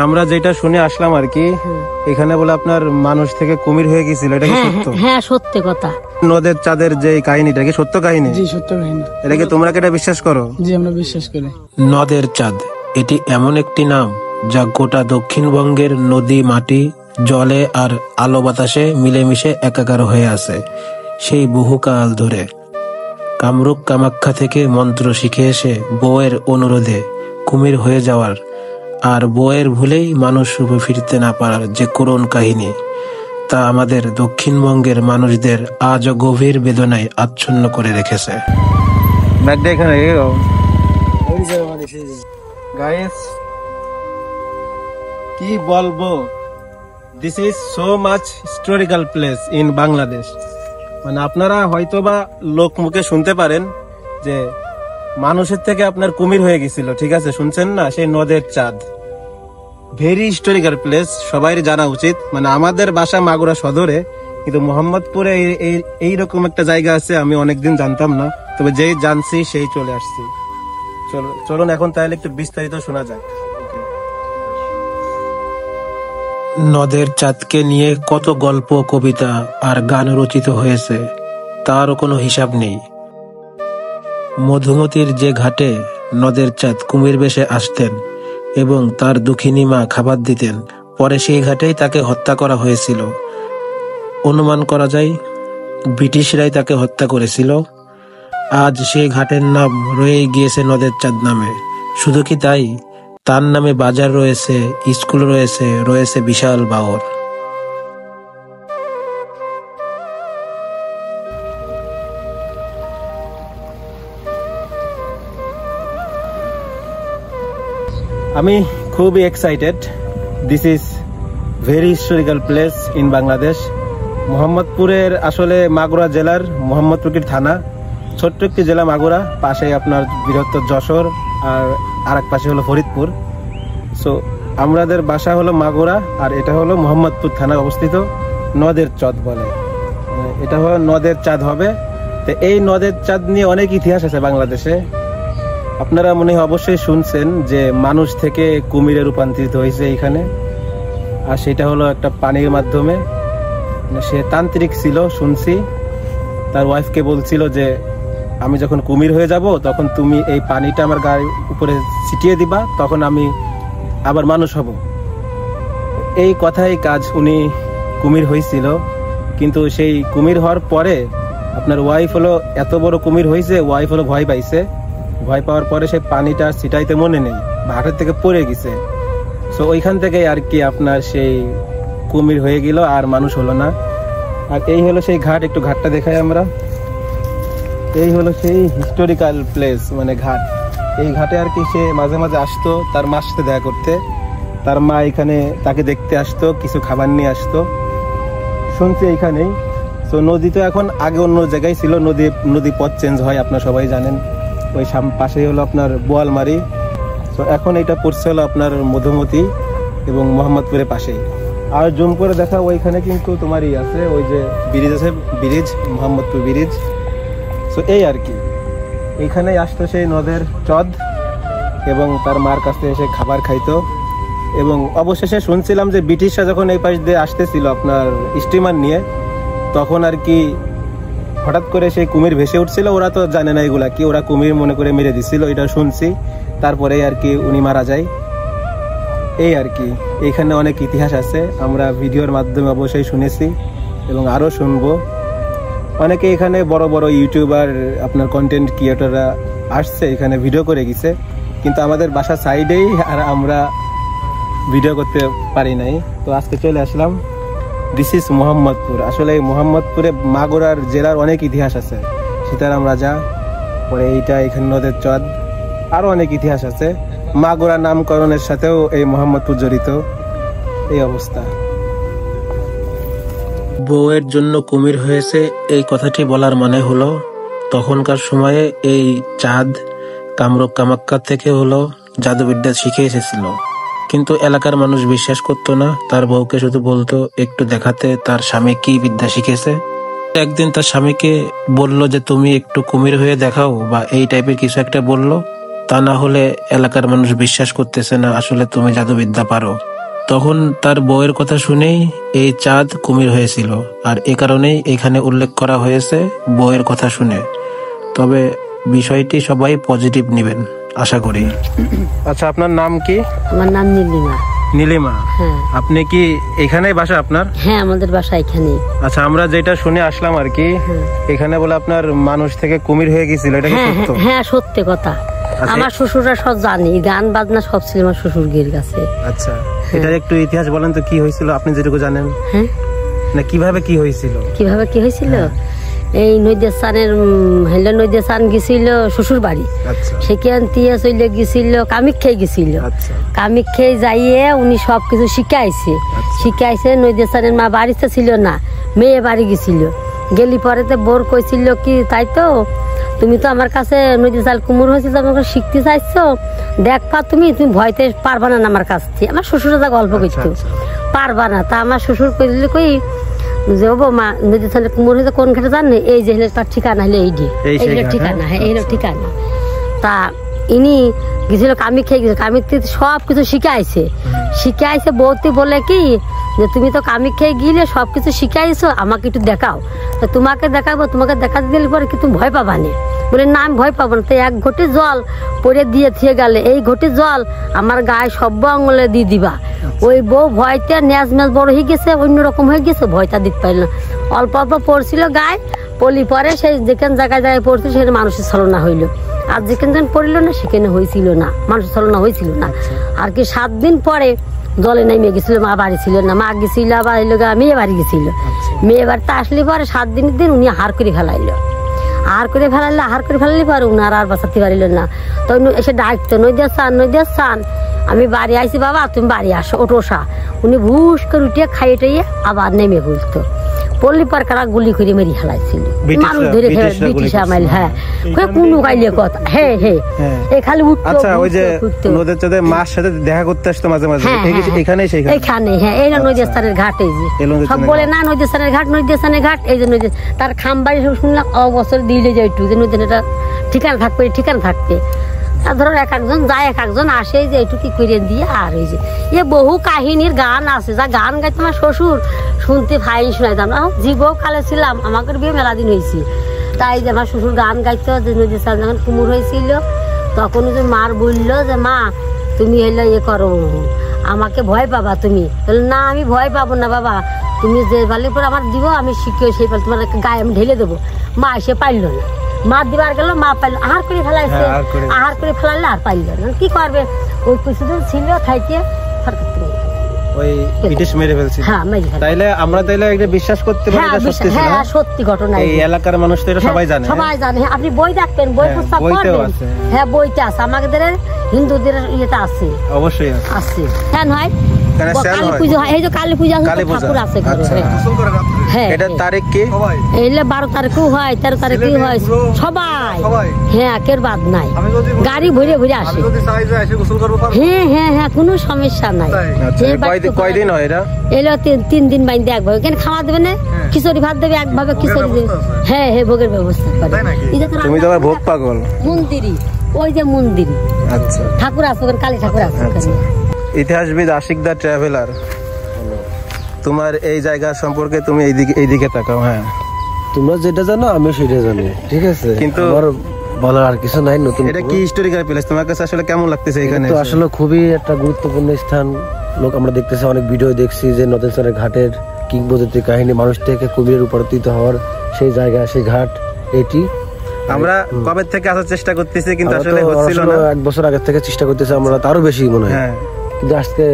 আমরা যেটা শুনে আসলাম আর কি, এখানে বলে আপনার মানুষ থেকে কুমির হয়ে গেছিল, এটা কি সত্য? হ্যাঁ সত্যি কথা। নদের চাঁদের যে কাহিনীটা কি সত্য কাহিনী? জি সত্য কাহিনী। এটা কি তোমরা কি এটা বিশ্বাস করো? জি আমরা বিশ্বাস করি। নদের চাঁদ এটি এমন একটি নাম যা গোটা দক্ষিণবঙ্গের নদী, মাটি, জলে আর আলো বাতাসে মিলেমিশে একাকার হয়ে আছে সেই বহুকাল ধরে। কামরূপ কামাখ্যা থেকে মন্ত্র শিখে এসে বউয়ের অনুরোধে কুমির হয়ে যাওয়ার আর বউয়ের ভুলেই মানুষ রূপে ফিরতে না পারার যে করুণ কাহিনী, তা আমাদের দক্ষিণবঙ্গের মানুষদের আজও গভীর বেদনায় আচ্ছন্ন করে রেখেছে। ব্যাগটা এখানে রেখে দাও। গাইস কি বলবো, this is so much historical place in Bangladesh. মানে আপনারা হয়তোবা লোক মুখে শুনতে পারেন যে মানুষের থেকে আপনার কুমির হয়ে গেছিল, ঠিক আছে, শুনছেন না? সেই নদের চাঁদ ভেরি হিস্টোরিক্যাল প্লেস, সবাই জানা উচিত। মানে আমাদের বাসা মাগুরা সদরে, কিন্তু মোহাম্মদপুরে এইরকম একটা জায়গা আছে আমি অনেকদিন জানতাম না, তবে যেই জানছি সেই চলে আসছি। চলুন এখন তাহলে একটু বিস্তারিত শোনা যাক। নদের চাঁদকে নিয়ে কত গল্প, কবিতা আর গান রচিত হয়েছে তারও কোনো হিসাব নেই। মধুমতির যে ঘাটে নদের চাঁদ কুমির বেশে আসতেন এবং তার দুঃখিনী মা খাবার দিতেন, পরে সেই ঘাটেই তাকে হত্যা করা হয়েছিল। অনুমান করা যায় ব্রিটিশরাই তাকে হত্যা করেছিল। আজ সেই ঘাটের নাম রয়ে গিয়েছে নদের চাঁদ নামে। শুধু কি তাই, তার নামে বাজার রয়েছে, স্কুল রয়েছে, রয়েছে বিশাল বাওর। আমি খুবই excited. This is very historical place in Bangladesh. মোহাম্মদপুরের আসলে মাগুরা জেলার মোহাম্মদপুর থানা, ছোট্ট একটি জেলা মাগুরা, পাশে আপনার বৃহত্তর যশোর আর আরেক পাশে হলো ফরিদপুর। সো আমাদের বাসা হলো মাগুরা আর এটা হলো মোহাম্মদপুর থানায় অবস্থিত। নদের চাঁদ বলে, এটা হলো নদের চাঁদ হবে। তো এই নদের চাঁদ নিয়ে অনেক ইতিহাস আছে বাংলাদেশে। আপনারা মনে হয় অবশ্যই শুনছেন যে মানুষ থেকে কুমিরে রূপান্তরিত হয়েছে এইখানে, আর সেটা হলো একটা পানির মাধ্যমে। সে তান্ত্রিক ছিল শুনছি, তার ওয়াইফকে বলছিল যে আমি যখন কুমির হয়ে যাব তখন তুমি এই পানিটা আমার গায়ের উপরে ছিটিয়ে দিবা, তখন আমি আবার মানুষ হব। এই কথাই কাজ, উনি কুমির হয়েছিল। কিন্তু সেই কুমির হওয়ার পরে আপনার ওয়াইফ হলো এত বড় কুমির হয়েছে, ওয়াইফ হলো ভয় পাইছে। ভয় পাওয়ার পরে সেই পানিটা ছিটাইতে মনে নেই, হাটের থেকে পড়ে গেছে। সো ওইখান থেকে আর কি আপনার সেই কুমির হয়ে গেল, আর মানুষ হলো না। আর এই হলো সেই ঘাট, একটু ঘাটটা দেখাই আমরা। এই হলো সেই হিস্টোরিক্যাল প্লেস, মানে ঘাট। এই ঘাটে আর কি সে মাঝে মাঝে আসতো তার মার সাথে দেখা করতে। তার মা এখানে তাকে দেখতে আসতো, কিছু খাবার নিয়ে আসতো, শুনছি এইখানেই। তো নদী তো এখন আগে অন্য জায়গায় ছিল, নদী পথ চেঞ্জ হয়, আপনার সবাই জানেন। ওই পাশেই হলো আপনার বোয়ালমারি। তো এখন এটা পড়ছে হলো আপনার মধুমতি এবং মোহাম্মদপুরের পাশেই। আর জুম করে দেখা ওইখানে কিন্তু তোমারই আছে, ওই যে ব্রিজ আছে, ব্রিজ, মোহাম্মদপুর ব্রিজ। তো এই আর কি এইখানেই আসতো সেই নদের চাঁদ এবং তার মার কাছে এসে খাবার খাইতো। এবং অবশেষে শুনছিলাম যে ব্রিটিশরা যখন এই পাশ দিয়ে আসতেছিল আপনার স্টিমার নিয়ে, তখন আর কি হঠাৎ করে সেই কুমির ভেসে উঠছিল। ওরা তো জানে না এগুলা কি, ওরা কুমির মনে করে মেরে দিছিল, এটা শুনছি। তারপরে আর কি উনি মারা যায়। এই আর কি এখানে অনেক ইতিহাস আছে, আমরা ভিডিওর মাধ্যমে অবশ্যই শুনেছি এবং আরও শুনবো। অনেকে এখানে বড় বড় ইউটিউবার, আপনার কন্টেন্ট ক্রিয়েটররা আসছে, এখানে ভিডিও করে গেছে, কিন্তু আমাদের বাসা সাইডেই, আর আমরা ভিডিও করতে পারি নাই। তো আজকে চলে আসলাম। This is Mohammadpur. আসলে এই মোহাম্মদপুরে মাগুরার জেলার অনেক ইতিহাস আছে, সীতারাম রাজা, পরে এইটা এখানে নদের চাঁদ, আরো অনেক ইতিহাস আছে। মাগুরা নামকরণের সাথেও এই মোহাম্মদপুর জড়িত। এই অবস্থা। বউয়ের জন্য কুমির হয়েছে এই কথাটি বলার মানে হলো তখনকার সময়ে এই চাঁদ কামরূপ কামাখ্যা থেকে হলো জাদুবিদ্যা শিখে এসেছিল, কিন্তু এলাকার মানুষ বিশ্বাস করতো না। তার বউকে শুধু বলতো একটু দেখাতে তার স্বামী কি বিদ্যা শিখেছে। একদিন তার স্বামীকে বলল যে তুমি একটু কুমির হয়ে দেখাও, বা এই টাইপের কিছু একটা বলল। তা না হলে এলাকার মানুষ বিশ্বাস করতেছে না আসলে তুমি জাদুবিদ্যা পারো। তখন তার বউয়ের কথা শুনেই এই চাঁদ কুমির হয়েছিল, আর এ কারণেই এখানে উল্লেখ করা হয়েছে বউয়ের কথা শুনে। তবে বিষয়টি সবাই পজিটিভ নেবেন আশা করি। আচ্ছা, আপনার নাম কি? আমার নাম নীলিমা। নীলিমা, হ্যাঁ। আপনি কি এখানেই বাসা আপনার? হ্যাঁ, আমাদের বাসা এখানে। আচ্ছা, আমরা যেটা শুনে আসলাম আর কি, এখানে বলে আপনার মানুষ থেকে কুমির হয়ে গেছিল, এটা কি হ্যাঁ সত্য? হ্যাঁ, সত্যি কথা। আমার শ্বশুররা সব জানি, গান বাজনা সব ছিল আমার শ্বশুর গির কাছে। আচ্ছা, এটার একটু ইতিহাস বলেন তো, কি হয়েছিল আপনি যেটুকু জানেন? হ্যাঁ, না কিভাবে কি হয়েছিল? কিভাবে কি হয়েছিল? এই নদীর স্নানের হেলে নদীর স্নান গেছিল শ্বশুর বাড়ি। আচ্ছা, সেখান দিয়ে চলে গেছিল কামিক্ষায় গেছিল। আচ্ছা, কামিক্ষায় যাইয়ে উনি সবকিছু শিখাইছে। শিখাইছে নদীর স্নানের মা বাড়িতে ছিল না, মেয়ে বাড়ি গেছিল। গেলি পরেতে বোর কইছিল কি, তাই তো তুমি তো আমার কাছে নদী চাল কুমুর হয়েছে, আমাকে শিখতে চাইছো, দেখবা তুমি ভয়তে পারবা না আমার কাছ থেকে। আমার শ্বশুর যা গল্প করতো, পারবা না। তা আমার শ্বশুর কইল কই যে ও মা নদী চালের কুমুর হয়েছে কোন ঘাটে জানে, এই যে তার ঠিকানা হলে এই ঠিকানা। হ্যাঁ, এই ঠিকানা। তা ইনি গেছিল কামিক্ষায় গেছিল, কামিক্ষায় সব কিছু শিখাইছে। বউতে বলে কি যে তুমি তো কামিক্ষায় গিয়ে সবকিছু শিখাইছো, আমাকে একটু দেখাও। তো তোমাকে দেখাবো, তোমাকে দেখা দিলে পরে কি তুমি ভয় পাবা না? বলে না, আমি ভয় পাবো না। তো এক ঘটি জল পরে দিয়ে থিয়ে গেলে, এই ঘটি জল আমার গায়ে সব আঙুলে দিয়ে দিবা। ওই বউ ভয়তে ন্যাজ ম্যাজ বড় হয়ে গেছে, অন্যরকম হয়ে গেছে, ভয়টা দিতে পারল না। অল্প অল্প পড়ছিল গায়ে, পলি পরে সেই যেখানে জায়গায় পড়ছিল সেখানে মানুষের ছলনা হইলো। আর যেখানে যখন পড়িল না সেখানে হয়েছিল না, মানুষের ছলনা হয়েছিল না। আর কি 7 দিন পরে জলে নেমে গেছিল, মা বাড়ি ছিল না, মা গেছিল আবার মেয়ে বাড়ি গেছিল। মেয়ে বাড়িতে আসলে পরে 7 দিনের দিন উনি হার করে ফেলাইলো। হার করে ফেলাইলে পরে উনার আর বাঁচাতে পারিল না। তো এসে ডাকতো, নদীর চান। আমি বাড়ি আইছি, বাবা তুমি বাড়ি আসো, ওঠোসা। উনি ভুস করে উঠে খাইয়ে টাইয়ে আবার নেমে বলতো। পল্লী পারকারা গুলি করে মেরি ফেলাইছিল, মানুষ ধরে ব্রিটিশ আমাইল। হ্যাঁ, কোন গাইলে কথা। হ্যাঁ হ্যাঁ, এই খালি উঠতো। আচ্ছা, ওই যে নদীর চাঁদে মার সাথে দেখা করতে আসতো মাঝে মাঝে, এখানে। হ্যাঁ, এই না নদীর স্থানের ঘাট। এই যে সব বলে না নদীর স্থানের ঘাট, এই যে নদী তার খামবাড়ি সব শুনলাম অবসর দিলে যে একটু যে নদীর এটা ঠিকানা থাকবে। ধরো এক একজন যায়, এক একজন আসে, যে একটু কি করে দিয়ে। আর ওই যে বহু কাহিনীর গান আছে, যা গান গাইতো আমার শ্বশুর, শুনতে ফাইন শোনাইতাম। জীবও কালে ছিলাম, আমাকে বিয়ে মেলা দিন হয়েছে। তাই যে আমার শ্বশুর গান গাইতো, যে নদীর চাল যখন কুমুর হয়েছিল তখন যে মার বললো যে মা তুমি হইলে করো, আমাকে ভয় পাবা তুমি। না, আমি ভয় পাবো না বাবা, তুমি যে বালি পরে আমার দিব, আমি শিখিয়ে সেই পাল তোমার গায়ে আমি ঢেলে দেবো। মা এসে পাইল না, মা দিবার গেল, মা পাইল, আহার করে ফেলাইছে। আহার করে ফেলাইলে আর পাইল না, কি করবে? ওই কিছুদিন ছিল খাইতে বিশ্বাস করতে পারি সত্যি ঘটনা। এই এলাকার মানুষ তো এটা সবাই জানে। আপনি বই দেখবেন, বই পুস্তক পড়বেন। হ্যাঁ, বইটা আছে, আমাদের হিন্দুদের ইয়েটা আছে, অবশ্যই আছে। কেন হয় কালী পুজো হয়, এই যে কালী পূজা ঠাকুর আছে। হ্যাঁ, এটার তারিখ কি? 12 তারিখেও হয়, 13 তারিখেও হয়, সবাই। হ্যাঁ, কের বাদ নাই, গাড়ি ভরে আসে। হ্যাঁ, কোনো সমস্যা নাই। কয়দিন হয় এটা? এলো 3 দিন বাইন্দে একভাবে। এখানে খাওয়া দেবে না, খিচুড়ি ভাত দেবে একভাবে, খিচুড়ি দেবে। হ্যাঁ, ভোগের ব্যবস্থা করে। তুমি তো ভোগ পাগল। মন্দিরই, ওই যে মন্দির। আচ্ছা, ঠাকুর আছে, কালী ঠাকুর আছে। ইতিহাসবিদ আশিক দা ট্রাভেলার, তোমার এই জায়গা সম্পর্কে তুমি এইদিকে তাকাও। হ্যাঁ, তোমরা যেটা জানো আমি সেটা জানি, ঠিক আছে, কিন্তু বলার আর কিছু নাই। নতুন এটা কি হিস্টোরিক্যাল প্লেস, তোমার কাছে আসলে কেমন লাগতেছে? এখানে তো আসলে খুবই একটা গুরুত্বপূর্ণ স্থান। লোক আমরা দেখতেছি, অনেক ভিডিও দেখছি যে নদীর ঘাটের কিংবদন্তি কাহিনী, মানুষ থেকে কুমিরের রূপান্তরিত হওয়ার সেই জায়গা, সেই ঘাট এটি। আমরা কবে থেকে আসার চেষ্টা করতেছি, কিন্তু আসলে হচ্ছিল না। 1 বছর আগে থেকে চেষ্টা করতেছি আমরা, তারও বেশি মনে হয়। কিন্তু আজকে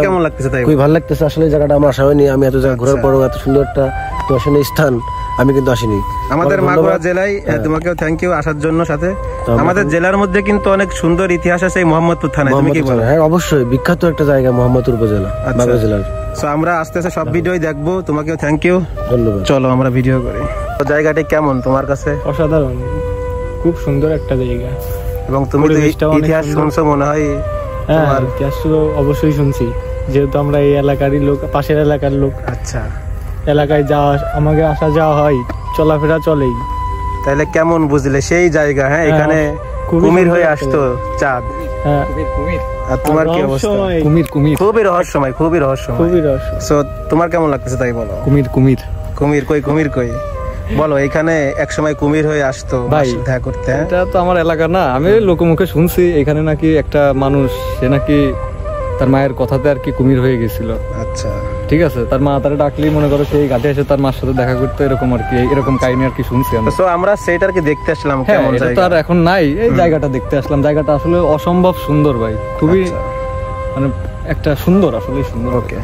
কেমন লাগতেছে? তাই খুবই ভালো লাগতেছে। আসলে এই জায়গাটা আমার আশা হয়নি, আমি এত জায়গা ঘোরার পরও এত সুন্দর একটা দর্শনীয় স্থান আমি কিন্তু আসিনি। আমাদের মাগুরা জেলায় তোমাকেও থ্যাংক ইউ আসার জন্য। সাথে আমাদের জেলার মধ্যে কিন্তু অনেক সুন্দর ইতিহাস আছে এই মোহাম্মদপুর থানায়, তুমি কি বলো? হ্যাঁ, অবশ্যই বিখ্যাত একটা জায়গা মোহাম্মদপুর উপজেলা, মাগুরা জেলার। আমরা আস্তে আস্তে সব ভিডিওই দেখবো, তোমাকেও থ্যাংক ইউ, ধন্যবাদ। চলো আমরা ভিডিও করি। জায়গাটা কেমন তোমার কাছে? অসাধারণ, খুব সুন্দর একটা জায়গা। এবং তুমি ইতিহাস শুনছো মনে হয়? হ্যাঁ, ইতিহাস তো অবশ্যই শুনছি, যেহেতু আমরা এই এলাকারই লোক, পাশের এলাকার লোক। আচ্ছা, এলাকায় যাওয়া, আমাকে আসা যাওয়া হয়, চলাফেরা চলেই। তাহলে কেমন বুঝলে সেই জায়গা? হ্যাঁ, এখানে কুমির হয়ে আসতো চাঁদ। হ্যাঁ আর তোমার কি অবস্থা? কুমির কুমির খুবই রহস্যময়, খুবই রহস্যময়। খুবই রহস্য। সো তোমার কেমন লাগতেছে তাই বলো। কুমির কুমির কুমির কই, কুমির কই বলো। এখানে এক সময় কুমির হয়ে আসতো ভাই, দেখা করতে। হ্যাঁ? এটা তো আমার এলাকা না, আমি লোকমুখে শুনছি এখানে নাকি একটা মানুষ, সে নাকি তার মায়ের কথাতে আর কি কুমির হয়ে গেছিল। আচ্ছা ঠিক আছে, তার মা তারা ডাকলেই মনে করো সেই ঘাটে এসে তার মার সাথে দেখা করতে, এরকম আর কি, এরকম কাহিনী আর কি শুনছি আমরা। সো আমরা সেটার কি দেখতে আসলাম হ্যাঁ, কেমন এটা তো জায়গা। আর এখন নাই, এই জায়গাটা দেখতে আসলাম। জায়গাটা আসলে অসম্ভব সুন্দর ভাই, খুবই আচ্ছা। মানে একটা সুন্দর, আসলে সুন্দর। ওকে,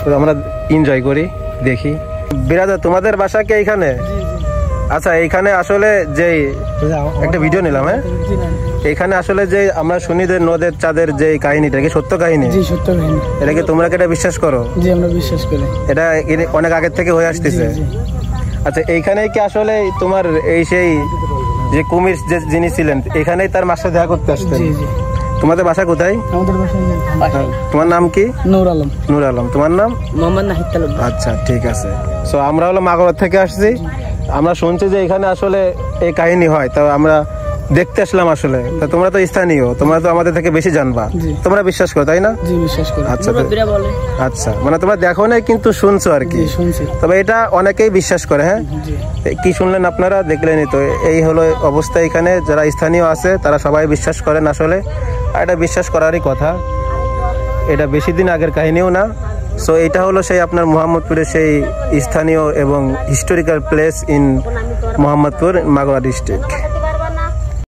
তো আমরা এনজয় করি, দেখি। বিরাদার তোমাদের বাসা কি এইখানে? আচ্ছা, এইখানে আসলে যে একটা ভিডিও নিলাম, হ্যাঁ, এখানে আসলে যে আমরা শুনি যে নদের চাঁদের যে কাহিনীটা কি সত্য কাহিনী? জি, সত্য কাহিনী। এটা কি তোমরা কি এটা বিশ্বাস করো? জি, আমরা বিশ্বাস করি। এটা অনেক আগের থেকে হয়ে আসতেছে। আচ্ছা, এইখানে কি আসলে তোমার এই সেই যে কুমির যে যিনি ছিলেন এখানেই তার মার সাথে দেখা করতে আসতেন? জি জি। তোমাদের বাসা কোথায়? আমাদের বাসায় তোমার নাম কি? নূর আলম। নূর আলম। তোমার নাম? মোহাম্মদ নাহিদ তালুকদার। আচ্ছা, ঠিক আছে। সো আমরা হলো মাগুরা থেকে আসছি। আমরা শুনছি যে এখানে আসলে এই কাহিনী হয়, তো আমরা দেখতে আসলাম আসলে। তা তোমরা তো স্থানীয়, তোমরা তো আমাদের থেকে বেশি জানবা, তোমরা বিশ্বাস করো তাই না? জি, বিশ্বাস করি। আচ্ছা বলে। আচ্ছা, মানে তোমরা দেখো নাই কিন্তু শুনছো আর কি। জি, শুনছি। তবে এটা অনেকেই বিশ্বাস করে। হ্যাঁ, জি। কি শুনলেন আপনারা, দেখলেনই তো। এই হলো অবস্থা এখানে, যারা স্থানীয় আছে তারা সবাই বিশ্বাস করেন আসলে। আর এটা বিশ্বাস করারই কথা, এটা বেশি দিন আগের কাহিনীও না। সো এটা হলো সেই আপনার মোহাম্মদপুরের সেই স্থানীয় এবং historical place in Mohammadpur, Magura district.